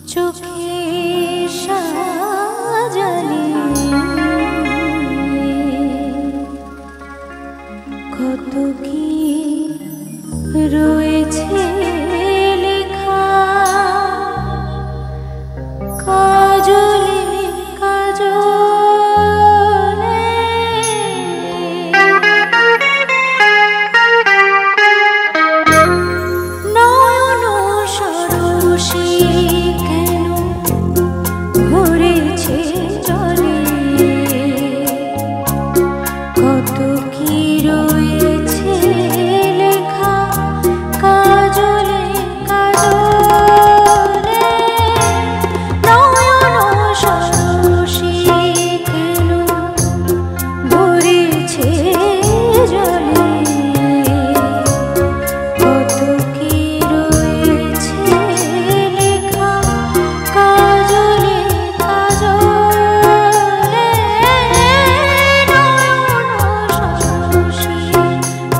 চোখে সাজালে কত কি রয়েছে লেখা কাজলে কাজলে নয়ন সরসী কেন ভরেছে জলে কত কি রয়েছে লেখা কাজলে কাজলে নয়ন সরসী কেন ভরেছে জলে কত কি রয়েছে লেখা কাজলে কাজলে নয়ন সরসী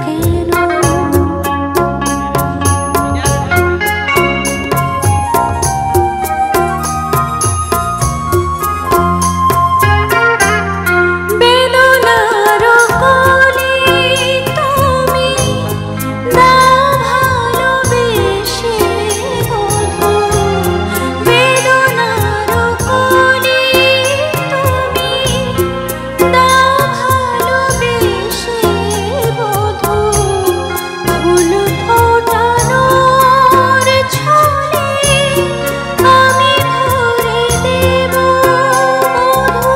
কেন বেদনার কলি তুমি দাও ভালোবেসে বধূ বেদনার কলি তুমি দাও ভালোবেসে বধূ ফুল ফোটানোর ছলে আমি ভরে দেব মধু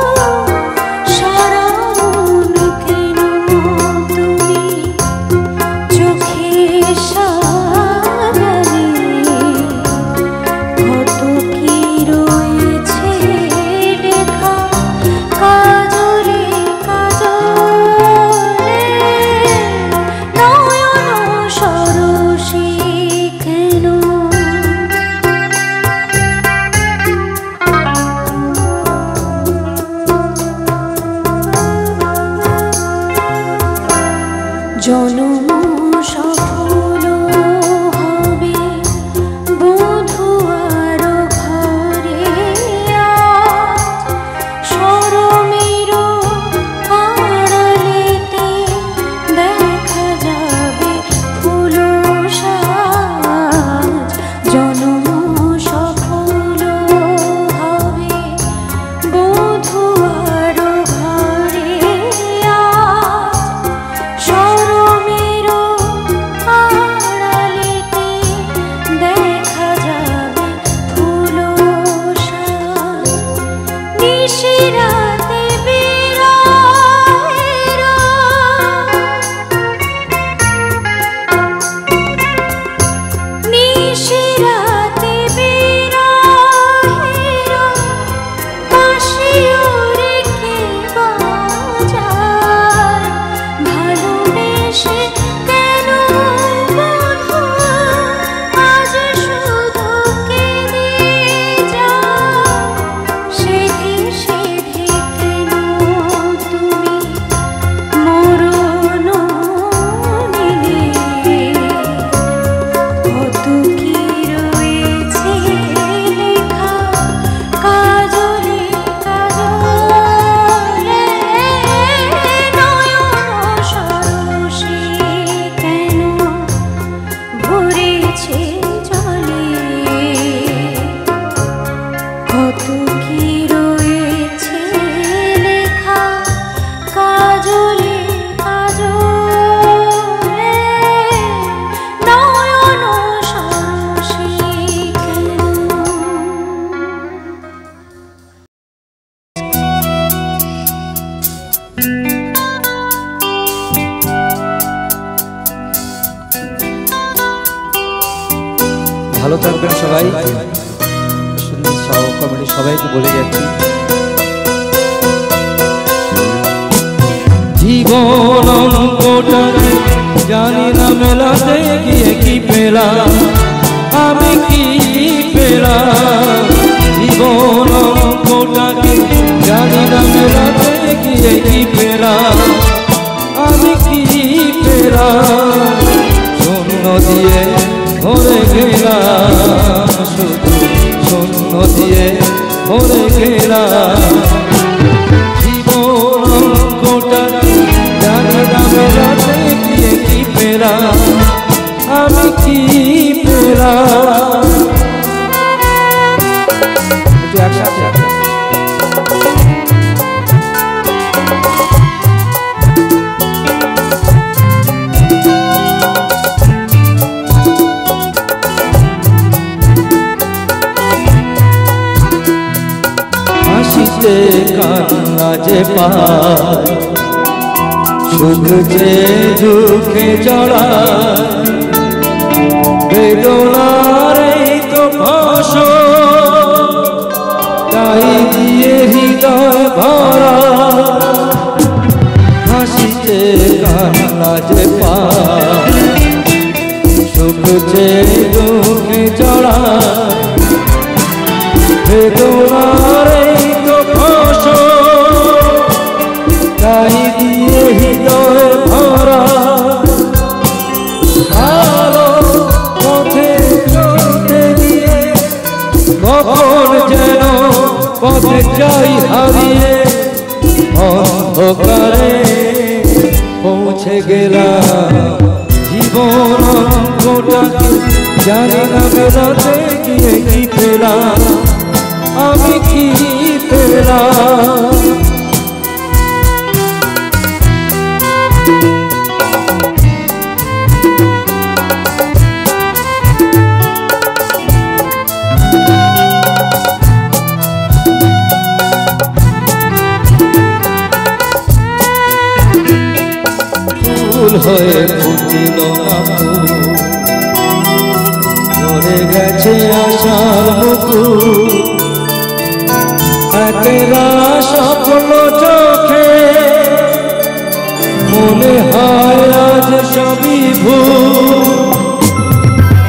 সারা মন কেন তুমি চোখে সাজালে কত কি রয়েছে লেখা কাজলে কাজলে নয়ন সরসী কেন জনম সফল হবে বধূ আর ঘরে আজ শরমের আড়ালেতে দেখা যাবে ফুল সাজ জনম সফল হবে বধূ আর ঘরে আজ শরমের আড়ালেতে দেখা যাবে ফুল সাজ নিশিরাতে বিরহের নিশিরাতে বিরহের বাঁশিও রেখে বাজায় ভালোবেসে কেন বধূ আজ শুধু কেঁদে যাও সেধে সেধে কেন তুমি মরণ নিলে কত কি রয়েছে লেখা কাজলে কাজলে নয়ন সরসী কেন ভরেছে জলে কত কি রয়েছে লেখা কাজলে কাজলে নয়ন সরসী কেন ভালো থাকবেন সবাই। সুনীল সাহ কমিটি সবাইকে বলে যাচ্ছি জীবন অঙ্কটা জানি না মেলাতে গিয়ে কি পেলাম আমি কি পেলাম জীবন অঙ্কটাকে জানি না মেলাতে গিয়ে কি পেলাম আমি কি পেলাম শূন্য দিয়ে ভরে গেলাম শুধু শূন্য হাসিতে কান্না যে পায়, সুখ যে দুঃখে জড়ায়, বেদনার এই তো ভাষণ, তাই দিয়ে হৃদয় ভরা, হাসিতে কান্না যে পায়, সুখ যে দুঃখে জড়ায়, বেদনার এই তো ভাষণ, তাই দিয়ে হৃদয় ভরা। ভালো পথে চলতে গিয়ে কখন যেন পথে যাই হারিয়ে, অন্ধকারে পৌঁছে গেলাম জীবন অঙ্কটাকে জানি না মেলাতে গিয়ে কি পেলাম, আমি কি পেলাম। ফুল হয়ে ফুটিল না ফুল, ঝরে গেছে আশার মুকুল, একেরা স্বপ্ন চোখে মনে হয় আজ সবই ভুল।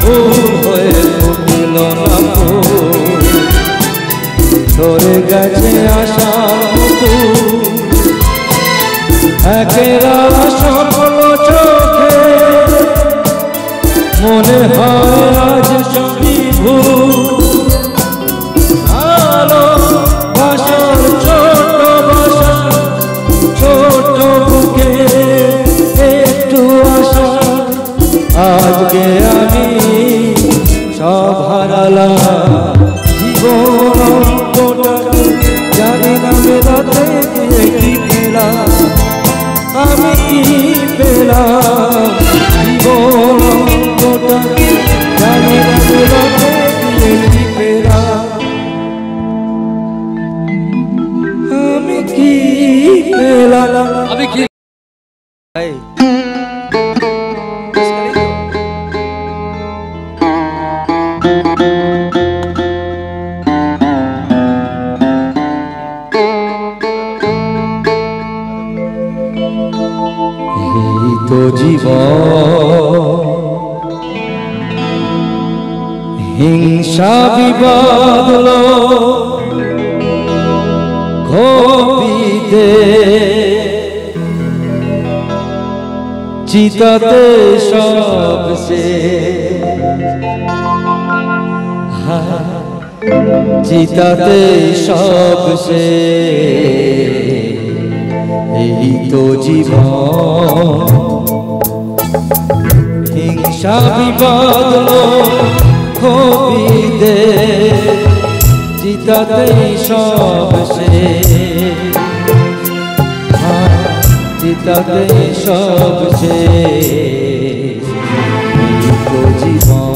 ফুল হয়ে ফুটিল না ফুল, ঝরে গেছে আশার মুকুল, একেরা স্বপ্ন চোখে মনে হয় আজ সবই ভুল। ভালো বাসার ছোট বাসা, ছোট বুকে একটু আশা, আজকে আমি সব হারালাম জীবন অঙ্কটাকে জানি না মেলাতে গিয়ে কি পেলাম, আমি কি পেলাম। জীবন অঙ্কটাকে জানি না মেলাতে গিয়ে কি পেলাম, আমি কি পেলাম। আমি কি তো জীবন, হিংসা বিবাদ ঘপিতে, চিতাতে সবসে, চিতাতে সবসে, এই তো জীবন। হিংসা বিবাদ ঘপিতে, চিতাতে সবসে, চিতাতে সবসে, এই তো জীবন।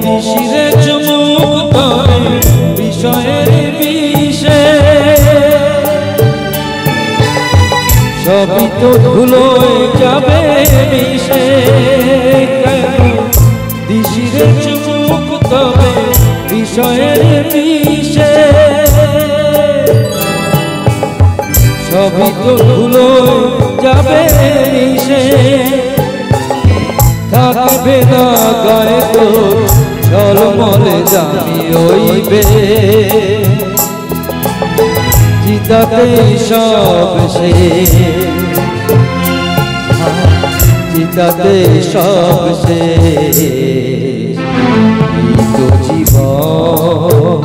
নিশিরে চুমুক ধরে বিষয়ের বিষে, সবই তো ধুলোয় যাবে মিশে। নিশিরে চুমুক ধরে বিষয়ের বিষে, সবই তো ধুলোয় যাবে মিশে। থাকবে না গায়ে তো ঝলমলে জানি হইবে, চিতাতে সব শেষ, চিতাতে সব শেষ, এই তো জীবন।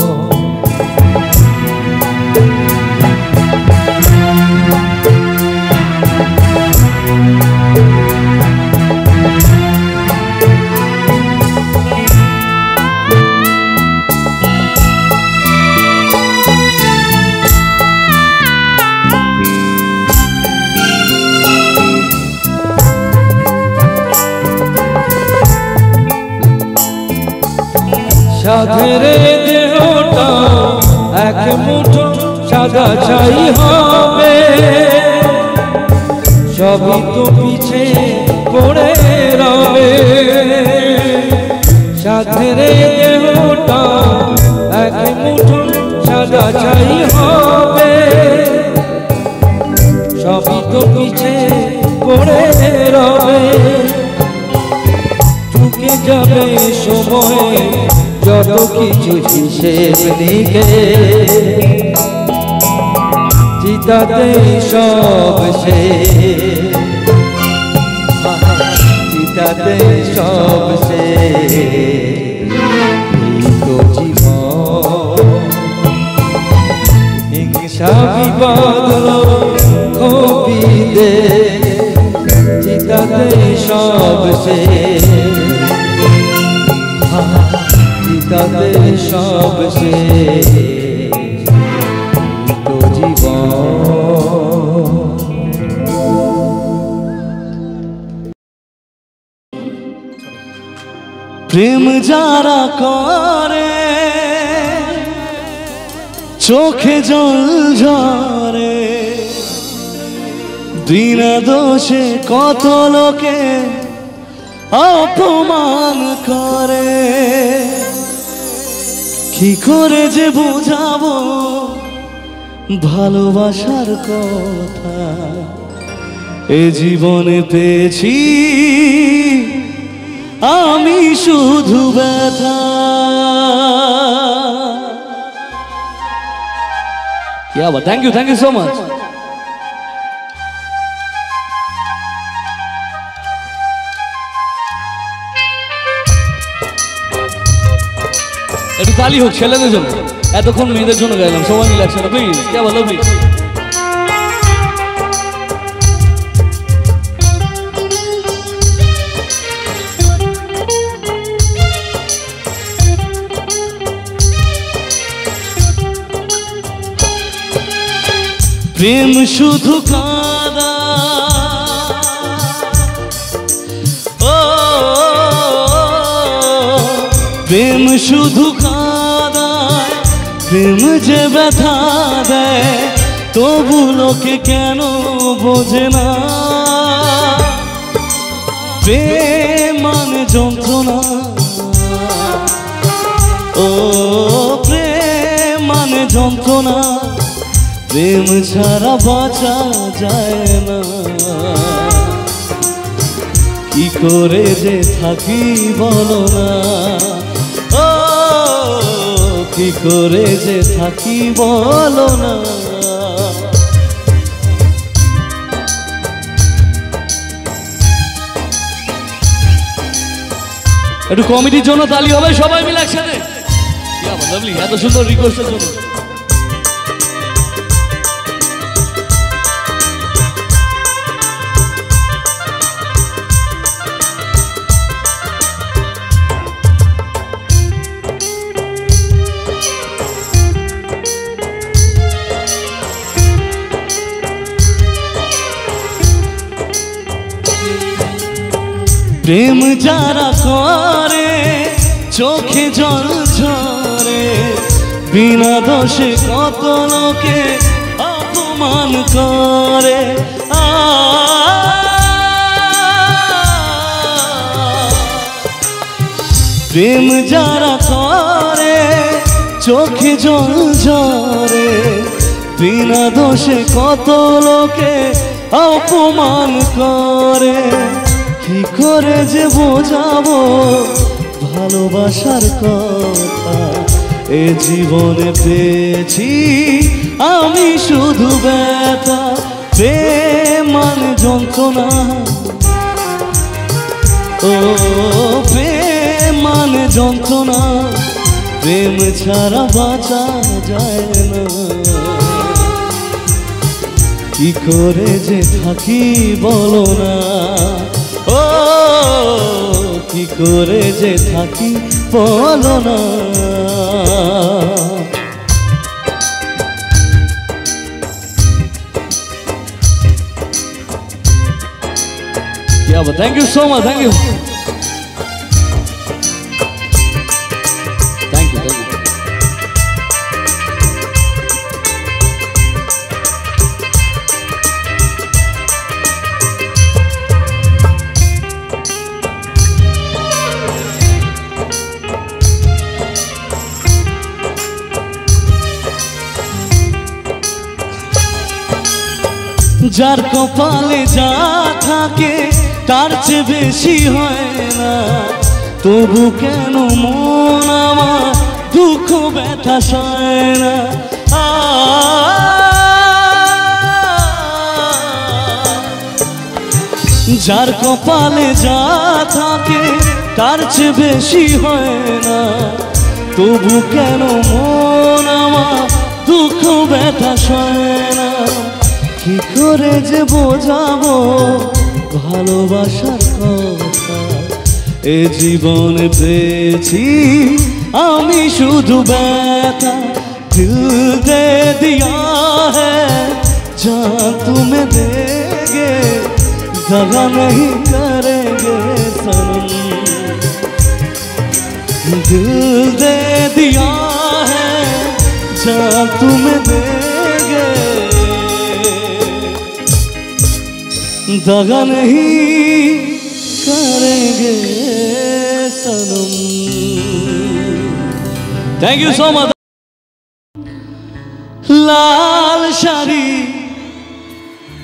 সাধের দেহটা এক মুঠো সাদা ছাই হবে, সবই তো পিছে পড়ে রবে। সাধের দেহটা এক মুঠো সাদা ছাই হবে, সবই তো পিছে পড়ে রবে। ঢুকে যাবে সময় যত কিছু হিসেব নিকে, চিতাতে সব শেষ, চিতাতে সব শেষ। এই তো জীবন, হিংসা বিবাদ ক্ষোভীতে, চিতাতে সব শেষ, চিতাতে সব শেষ। তো জীবন প্রেম যারা করে চোখে জল ঝরে, বিনা দোষে কত লোকে অপমান করে। কি করে যে বোঝাবো ভালোবাসার কথা, এ জীবনে পেয়েছি আমি শুধু ব্যথা। क्या बात, थैंक यू सो मच। একটু তালি হোক ছেলেদের জন্য, এতক্ষণ মেয়েদের জন্য গাইলাম, সবাই মিলে একসাথে প্লিজ। क्या बात, लवली। প্রেম শুধু কাঁদা, ও প্রেম শুধু কাঁদায়, প্রেম যে ব্যথা দেয় তবু লোকে কেন বোঝে না। প্রেম মানে যন্ত্রণা, ও প্রেম মানে যন্ত্রণা, প্রেম ছাড়া বাঁচা যায় না। কি করে যে থাকি বলো না, ও কি করে যে থাকি বলো না। একটু কমিটির জন্য তালি হবে সবাই মিলে একসাথে। লাভলি, এত সুন্দর রিকোয়েস্টের জন্য। প্রেম যারা করে চোখে জল ঝরে, বিনা দোষে কত লোকে অপমান করে। প্রেম যারা করে চোখে জল ঝরে, বিনা দোষে কত লোকে অপমান করে। কি করে যে বোঝাবো ভালোবাসার কথা, এ জীবনে পেয়েছি আমি শুধু ব্যথা। প্রেম মানে যন্ত্রণা, ও প্রেম মানে যন্ত্রণা, প্রেম ছাড়া বাঁচা যায় না। কি করে যে থাকি বলো না, ও কি করে যে থাকি বলো না। क्या बात, thank you so much, thank you যার কপালে যা থাকে তার চেয়ে বেশি হয় না, তবু কেন মন আমার দুঃখ ব্যথা সয় না। যার কপালে যা থাকে তার চেয়ে বেশি হয় না, তবু কেন মন আমার দুঃখ ব্যথা সয় না। কি করে যে বোঝাবো ভালোবাসার কথা, এ জীবনে পেয়েছি আমি শুধু ব্যথা। দিল দে দিয়া হ্যায় জান तुम्हें देंगे, दगा नहीं करेंगे सनम। दिल दे दिया है जान तुम्हें देंगे, दगा नहीं करेंगे सनम। Thank you so much. लाल शाड़ी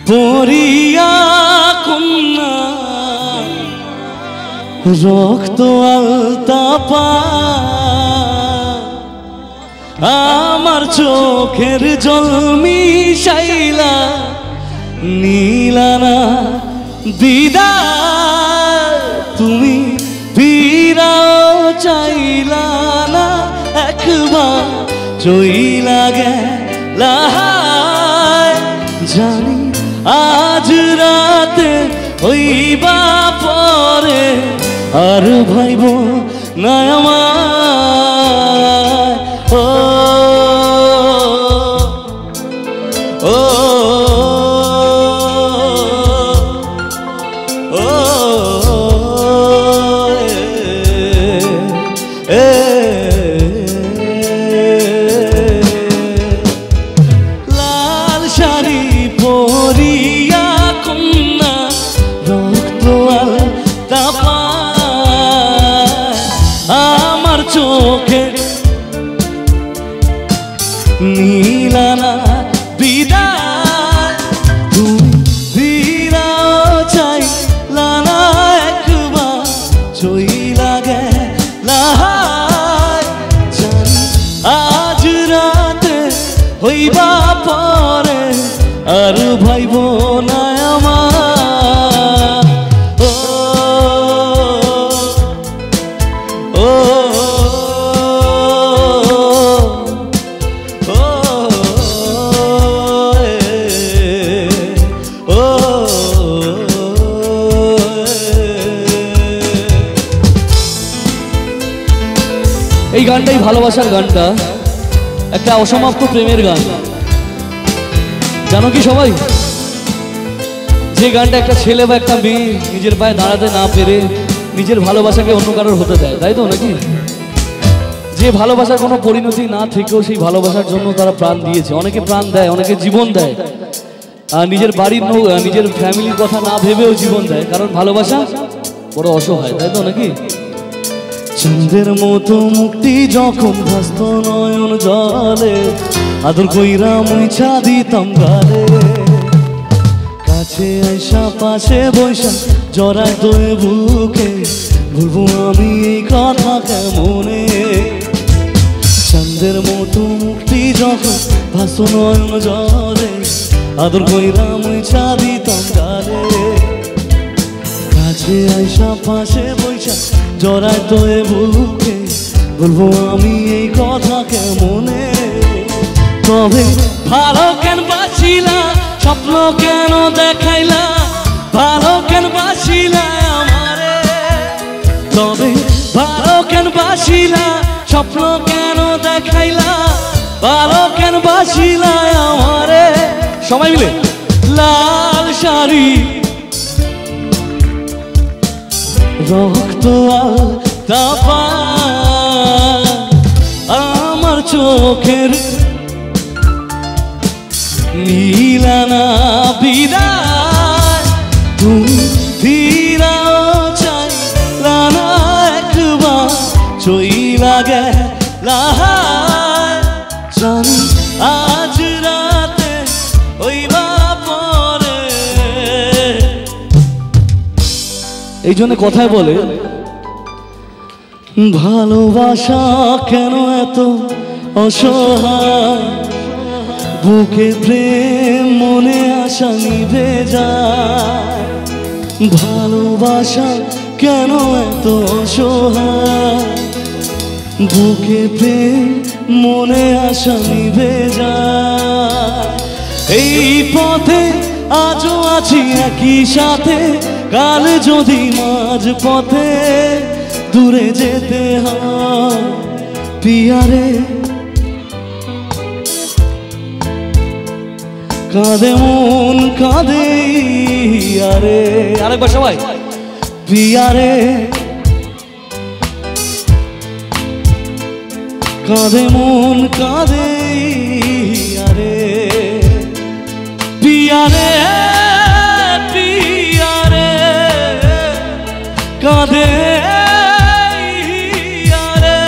পরিয়া কন্যা রক্ত আলতা পা, আমার চোখের জল মিশাইলা নীলানা বিদায়। তুমি ফিরাও চাইলা না, একবার চইলা গেলা জানি আজ রাতে হইবা পরে আর ভাইব না আমায়। ও ও ও লাল শাড়ি পরিয়া কন্যা রক্ত আলতা পা, আমার চোখে নীলানা বিদায়। তুমি ফিরাও চাইলা না, একবার চইলা গেলা জানি আজ রাতে হইবা পরে আর ভাইব না আমার। ও ও ও ও এই গানটাই ভালোবাসার গানটা, একটা অসমাপ্ত প্রেমের গান। জানো কি সবাই, যে গানটা একটা ছেলে বা একটা মেয়ে নিজের পায়ে দাঁড়াতে না পেরে নিজের ভালোবাসাকে অন্য কারোর হতে দেয়, তাই তো নাকি? যে ভালোবাসার কোনো পরিণতি না থেকেও সেই ভালোবাসার জন্য তারা প্রাণ দিয়েছে, অনেকে প্রাণ দেয়, অনেকে জীবন দেয়, আর নিজের বাড়ির নিজের ফ্যামিলির কথা না ভেবেও জীবন দেয়, কারণ ভালোবাসা বড় অসহায়, তাই তো নাকি? চাঁদের মতো মুক্তি যখন ভাসত নয়ন জলে, আদর কইরা মুইছা দিতাম গালে, কাছে আইসা পাশে বৈশা জড়াই তোরে বুকে, ভুলবো আমি এই কথা কেমনে? চাঁদের মতো মুক্তি যখন ভাসত নয়ন জলে, আদর কইরা মুইছা দিতাম গালে, কাছে আইসা পাশে বৈশা জড়াই তোরে বুকে, বলবো আমি এই কথা কেমনে? তবে ভালো কেন বাসিলা, স্বপ্ন কেন দেখাইলা, ভালো কেন বাসিলা আমারে? তবে ভালো কেন বাসিলা, স্বপ্ন কেন দেখাইলা, ভালো কেন বাসিলা আমারে? সবাই মিলে লাল শাড়ি রক্ত আলতা পা, আমার চোখের নীলানা বিদায়। তুমি ফিরাও চাইলা না, একবার চইলা গেলা জানি আজ রাতে হইবা পরে এই জন্য কথায় বলে ভালোবাসা কেন এত অসহায়, বুকে প্রেম মনে আশা নিভে যায়। ভালোবাসা কেন এত অসহায়, বুকে প্রেম মনে আশা নিভে যায়। এই পথে আজও আছি একই সাথে, কাল যদি মাঝ পথে দূরে যেতে হয় পিয়ারে, কাঁদে মন কাঁদে আরে। আরেকবার সবাই পিয়ারে, কাঁদে মন কাঁদে আরে পিয়ারে, পিয়ারে কাঁদে আরে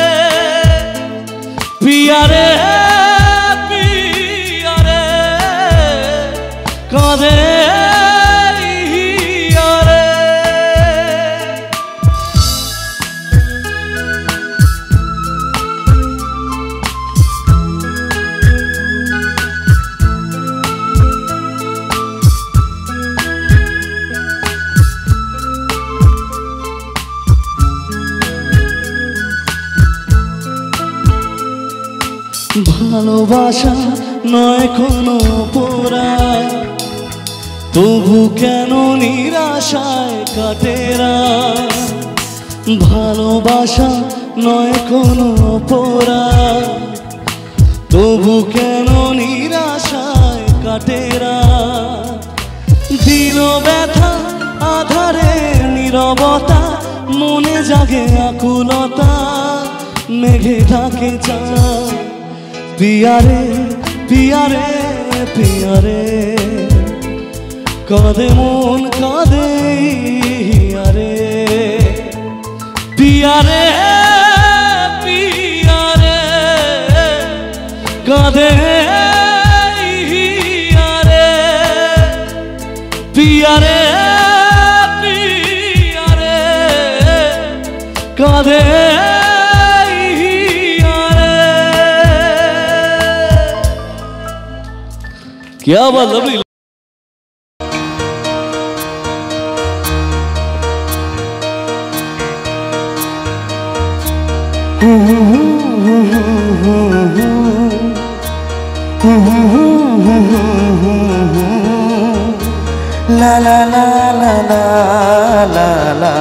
পিয়ারে, পিয়ারে কাঁদে আরে। ভালোবাসা নয় কোনো পোড়ায়, তবু কেন নিরাশায় কাটেরা। ভালোবাসা নয় কোনো পোড়ায়, তবু কেন নিরাশায় কাটেরা। দিল ব্যথা আধারে নীরবতা, মনে জাগে আকুলতা, মেঘে ঢাকে চাঁদ পিয়ারে, পিয়ারে পিয়ারে কাঁদে মন কাঁদে আরে পিয়ারে, পিয়ারে কাঁদে আরে পিয়ারে, পিয়ারে কাঁদে। क्या बात लवली। ला ला ला ला ला ला ला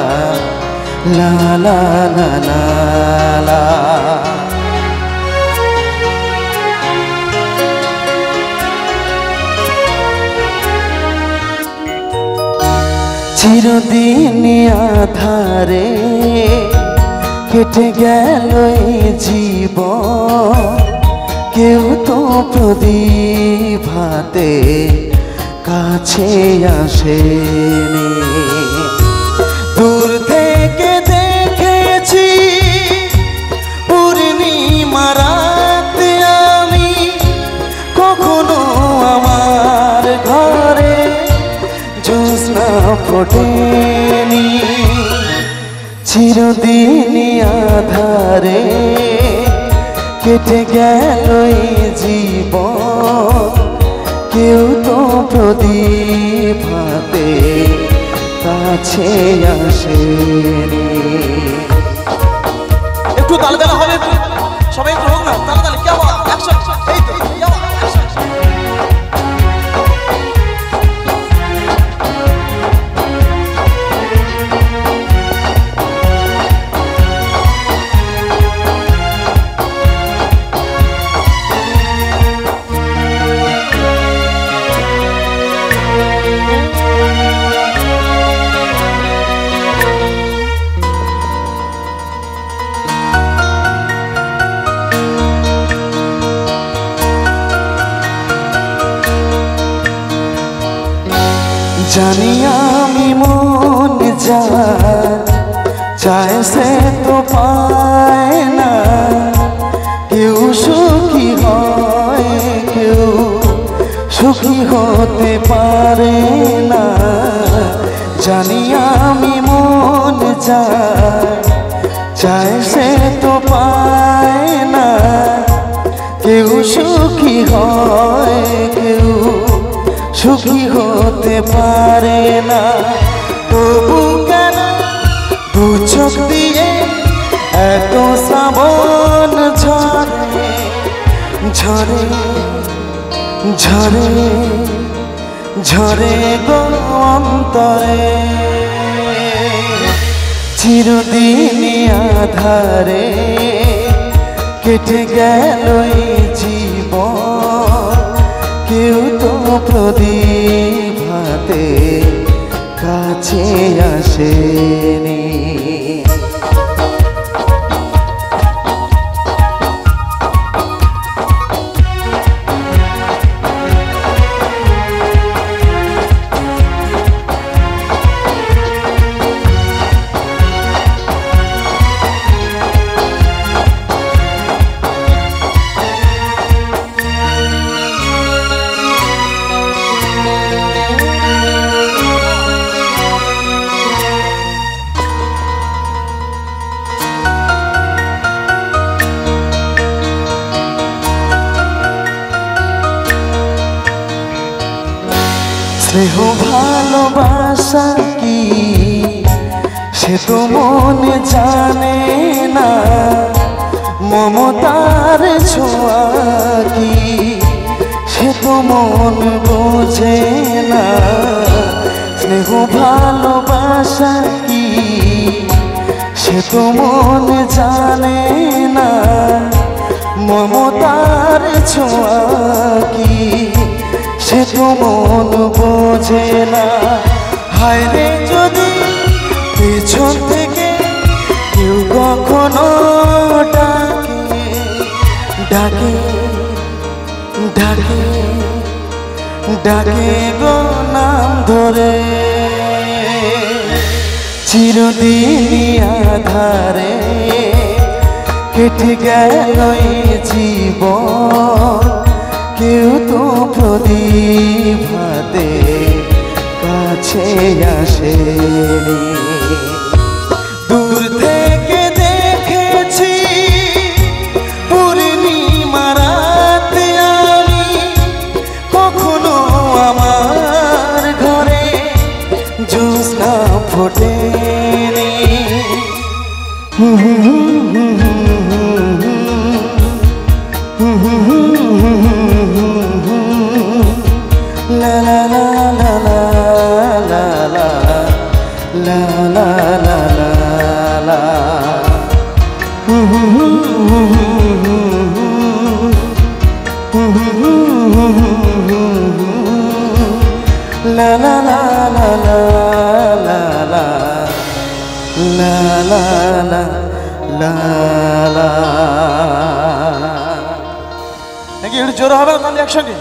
ला ला ला ला ला। চিরদিন আধারে কেটে গেল এই জীবন, কেউ তো প্রদীপ হাতে কাছে আসেনি। দূর থেকে দেখেছি পূর্ণিমা রাত আমি, কখনো আমার ঘরে জ্যোৎস্না ফোটেনি। চিরদিন আধারে কেটে গেল এই জীবন, কেউ তো প্রদীপ হাতে কাছে আসেনি। একটু তালে তালে হবে, সবাই একটু হোক না তালে তালে। কি আবার অ্যাকশন, এই তো কি আবার অ্যাকশন। জানি আমি মন চায় সে তো পায় না, কেউ সুখী হয় কেউ সুখী হতে পারে না। জানি আমি মন মন চায় সে তো পায় না, কেউ সুখী হয় কেউ সুখী হতে পারে না। তবু কেন দু চোখ দিয়ে এত শ্রাবণ ঝরে ঝরে ঝরে ঝরে গো অন্তরে। চিরদিনই আধারে কেটে গেল এই জীবন, কেউ তো প্রদীপ হাতে কাছে আসেনি। স্নেহ ভালোবাসা কি সে তো মনে জানে না, মমতার ছোঁয়া কি সে তো মন বোঝে না। স্নেহ ভালোবাসা কি সে তো মন জানে না, মমতার ছোঁয়া কি সে তো মন বোঝে না। হায় রে যদি পেছন থেকে কেউ কখনো ডাকে ডাকে ডাকে ডাকে গো নাম ধরে, চিরদিনই আধারে কেটে গেল এই জীবন, কেউ তো প্রদীপ হাতে কাছে আসেনি। দূর থেকে দেখেছি পূর্ণিমা রাতে আমি, কখনো আমার ঘরে জ্যোৎস্না ফোটেনি। La la la la la la la la la la la la. La la la la la la la la la la la la. নাকি একটু জোরে হবে না তাহলে একসঙ্গে?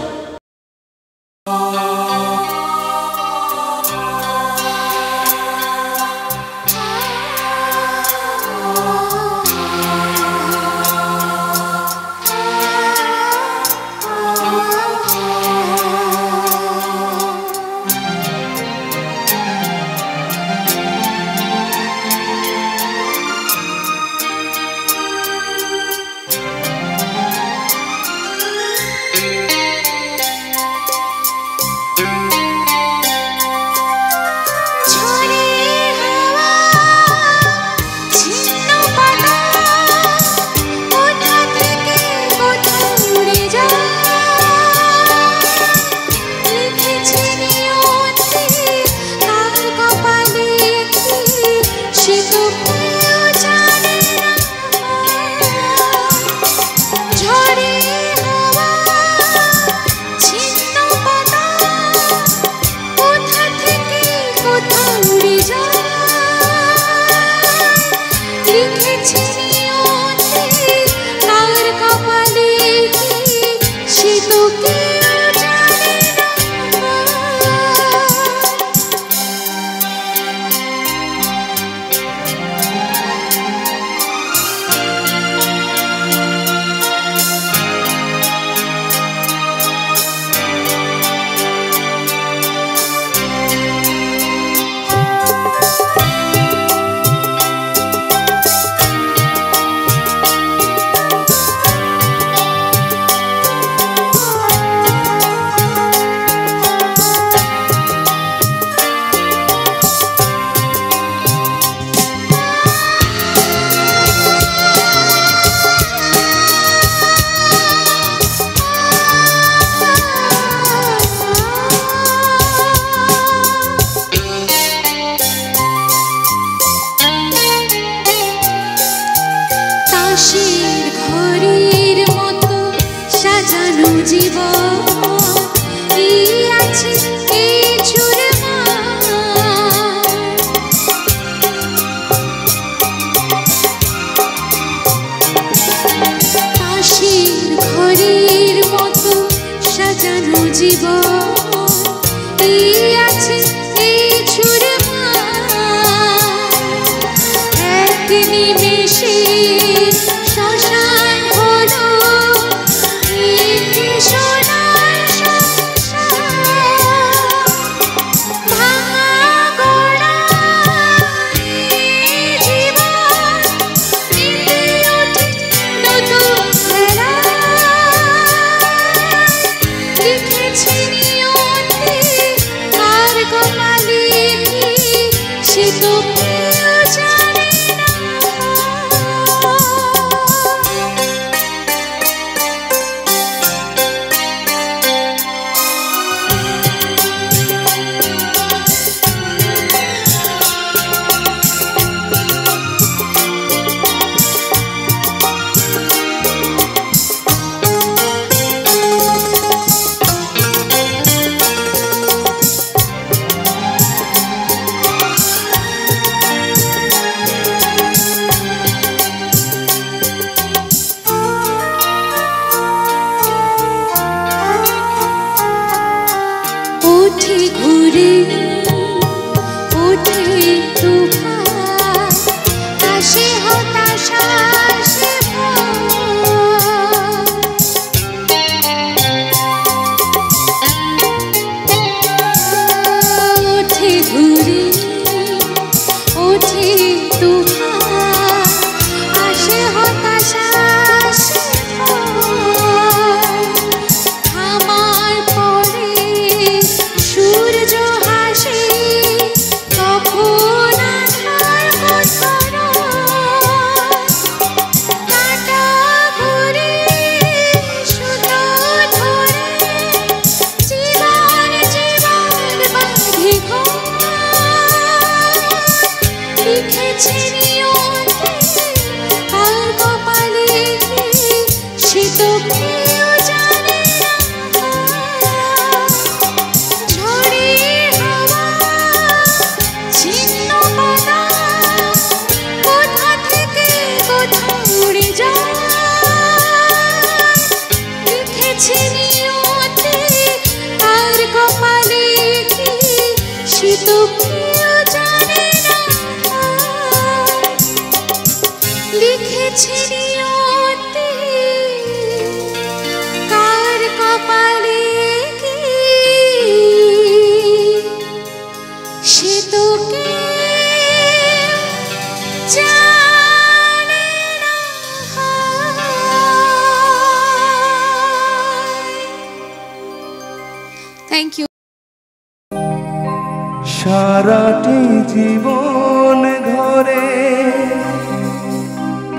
সারাটি জীবন ধরে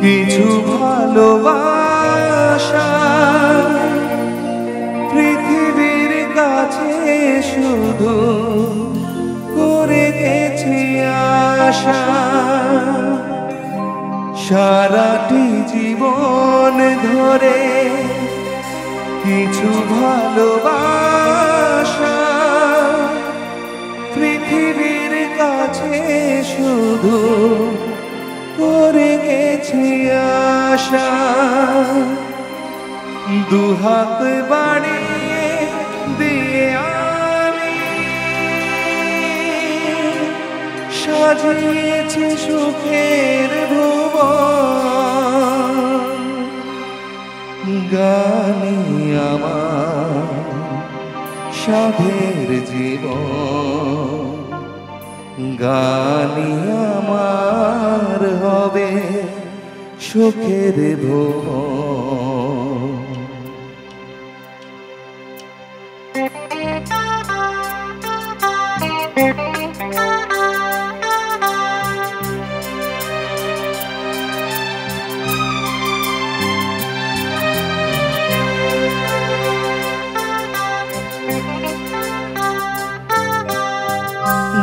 কিছু ভালোবাসা পৃথিবীর কাছে শুধু করে গেছি আশা। সারাটি জীবন ধরে কিছু ভালোবাসা পৃথিবীর কাছে শুধু করে গেছি আশা। দুহাত বাড়িয়ে দিয়ে আমি সাজিয়েছি সুখের ভুবন। গানে আমার সাধের জীবন, গানি আমার হবে সুখের ভুবন।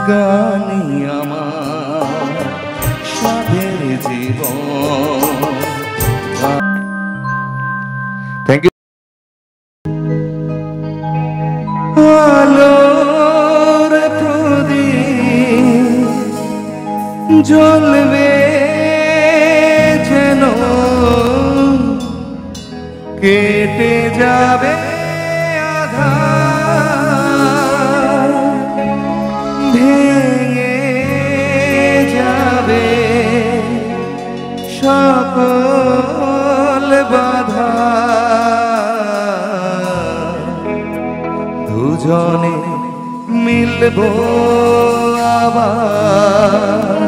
গানি আমার সাধের জীবন। Thank you. আলোর প্রদীপ জ্বলবে যেন কেটে যাবে আধার, ভেঙে যাবে সকল বাধা, দুজনে মিলবো আবার,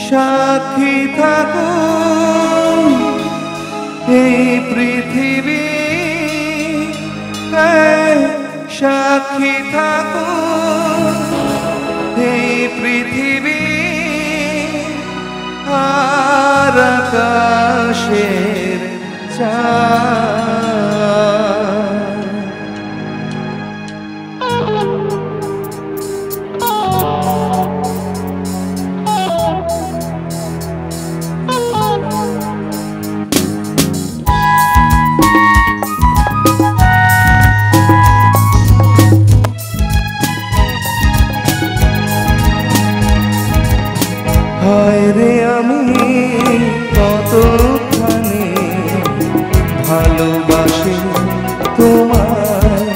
সাক্ষী থাকুন এই পৃথিবী, সাক্ষী থাকুন এই পৃথিবী আর আকাশের চাঁদ। হায় রে আমি কতখানি ভালোবাসি তোমায়,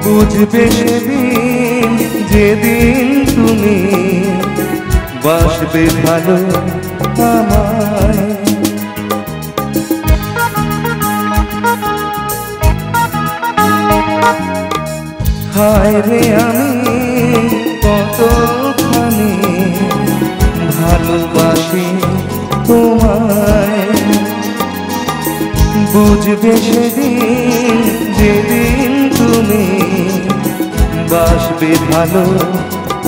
বুঝবে সেদিন যেদিন তুমি বাসবে ভালো আমায়। হায় রে আমি কতখানি ভালোবাসি তোমায়, বুঝবে সেদিন যেদিন তুমি বাসবে ভালো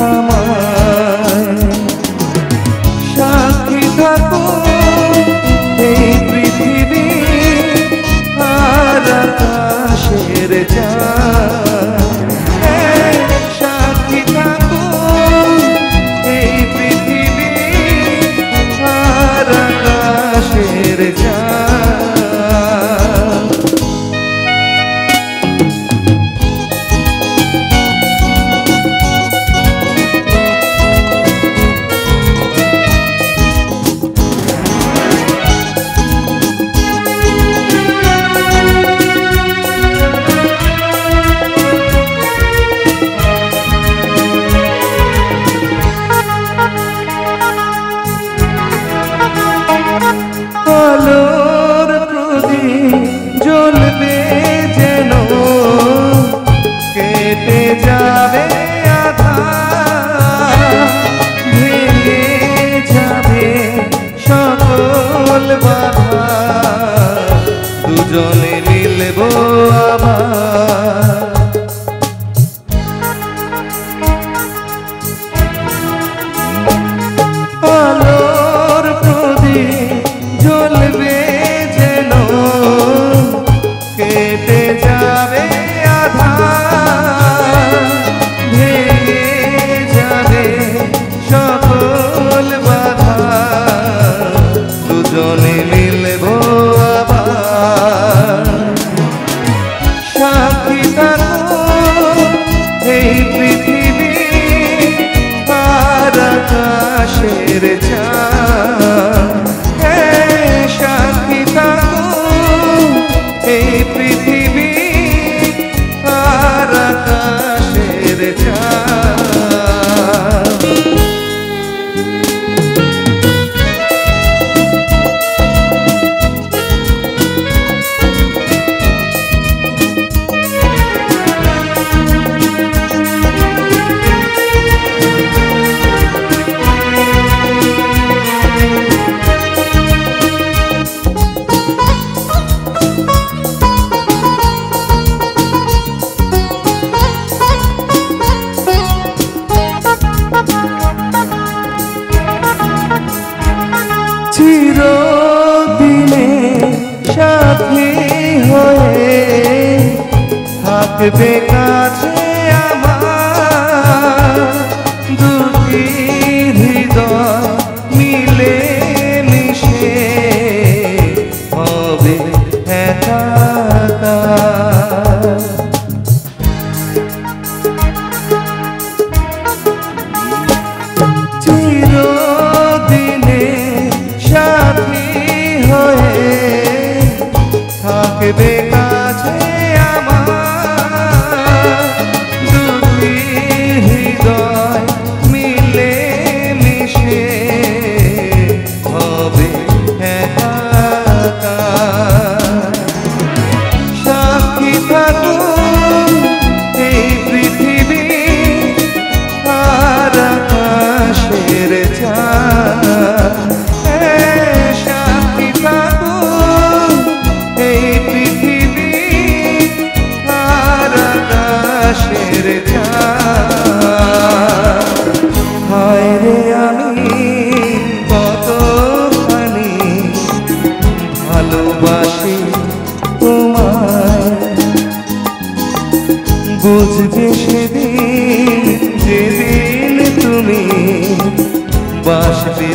আমায়। সাক্ষী থাকো এই পৃথিবী আর আকাশের চাঁদ, সাক্ষী থাকো এই পৃথিবী আর আকাশের চাঁদ। আলোর প্রদীপ জ্বলবে যেন কেটে যাবে আধার, ভেঙে যাবে সকল বাধা, দুজনে মিলবো আবার। আলোর প্রদীপ জ্বলবে যেন কেটে যাবে আধার, ভেঙে যাবে সকল বাধা, দুজনে মিলবো আবার। সাক্ষী থাকো এই পৃথিবী আর আকাশের চাঁদ, সাক্ষী থাকো এই পৃথিবী আর আকাশের চাঁদ। চিরদিনে সাথী হয়ে থাকবে কাছে আমার, দুটি হৃদয় মিলে মিশে হবে একাকার। থাকবে কাছে আমার দুটি হৃদয় মিলে মিশে হবে একাকার। সাক্ষী থাকুন এই পৃথিবী আর আকাশের চাঁদ, সাক্ষী থাকুন এই পৃথিবী আর আকাশের চাঁদ। হায় রে আমি কতখানি ভালোবাসি তোমায়, বুঝবে সেদিন যেদিন তুমি বাসবে